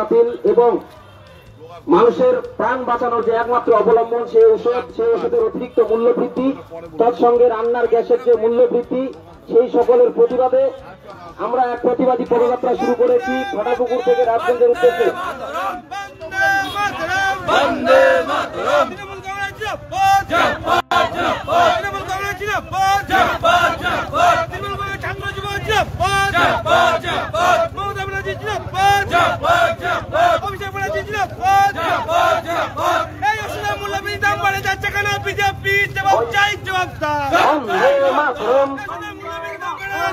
বাতিল এবং মানুষের প্রাণ বাঁচানোর যে একমাত্র অবলম্বন সেই ওষুধের অতিরিক্ত মূল্য বৃদ্ধি, তৎসঙ্গে রান্নার গ্যাসের যে মূল্য বৃদ্ধি, সেই সকলের প্রতিবাদে আমরা এক প্রতিবাদী পদযাত্রা শুরু করেছি ফাটাপুকুর থেকে রাজগঞ্জের উদ্দেশ্যে।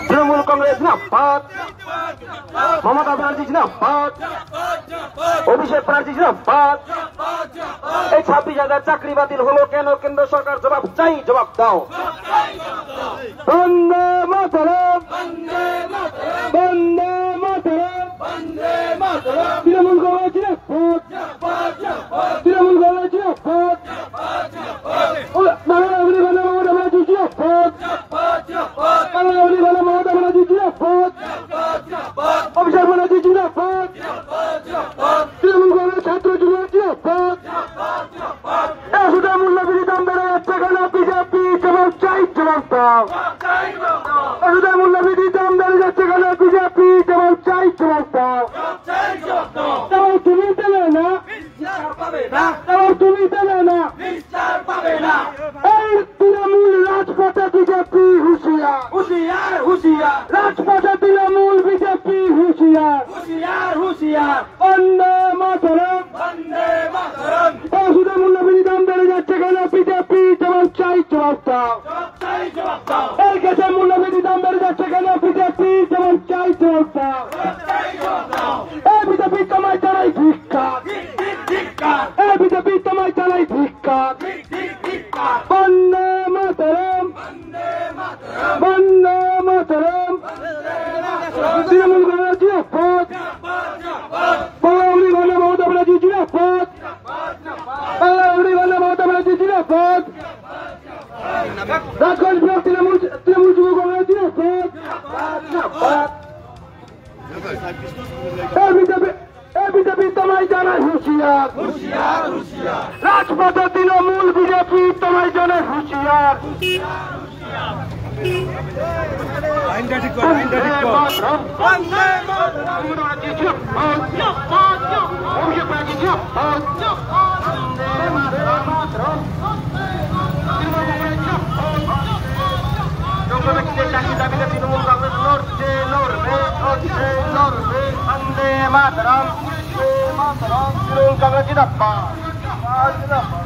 তৃণমূল কংগ্রেস জিন্দাবাদ, মমতা ব্যানার্জি জিন্দাবাদ, অভিষেক ব্যানার্জি জিন্দাবাদ। এই 26,000 চাকরি বাতিল হলো কেন? কেন্দ্র সরকার জবাব চাই, জবাব দাও। বন্দে মাতরম, বন্দে মাতরম, তৃণমূল কংগ্রেস জিন্দাবাদ, তৃণমূল কংগ্রেস জিন্দাবাদ, অভিষেক ব্যানার্জি জিন্দাবাদ, তৃণমূল কংগ্রেস ছাত্র যুব জিন্দাবাদ। ওষুধের মূল্যবৃদ্ধি দাম বেড়ে যাচ্ছে কেন? বিজেপি জবাব চাই, জবাব দাও। ওষুধের মূল্যবৃদ্ধি দাম বেড়ে যাচ্ছে কেন? বিজেপি জবাব চাই, জবাব দাও। জবাব তুমি দেবে না, জবাব তুমি দেবে না। এই তৃণমূল রাজপথে বিজেপি হুঁশিয়ার, হুঁশিয়ার, হুঁশিয়ার। রাজপথে তৃণমূল বিজেপি হুঁশিয়ার, হুঁশিয়ার, হুঁশিয়ার। বন্দে মাতরম, বন্দে মাতরম। ওষুধের মূল্যবৃদ্ধি দাম বেড়ে যাচ্ছে কেন? বিজেপি জবাব চাই, জবাব দাও। এই গ্যাসের মূল্যবৃদ্ধি দাম বেড়ে যাচ্ছে কেন? বিজেপি জবাব চাই, জবাব দাও। এই বিজেপি তোমায় জানাই ধিক্কার, এই বিজেপি তোমায় জানাই ধিক্কার। বন্দে মাতরম, বন্দে মাতরম। তৃণমূল কংগ্রেস জিন্দাবাদ, বাংলা গণ মমতা ব্যানার্জি জিন্দাবাদ, বাংলা গণ মমতা ব্যানার্জি জিন্দাবাদ। রাজগঞ্জ ব্লক তৃণমূল যুব কংগ্রেস জিন্দাবাদ। বিজেপি তোমায় জানায় হুঁশিয়ার, হুঁশিয়ার, হুঁশিয়ার। রাজপথে তৃণমূল বিজেপি তোমায় জানায় হুঁশিয়ার। আইনটা ঠিক কর, আইনটা ঠিক কর। চাকরি দাবিতে তৃণমূল কংগ্রেস লড়ছে, লড়বে, লড়ছে, লড়বে। বন্দে মাতরম, তৃণমূল কংগ্রেস জিন্দাবাদ, জিন্দাবাদ।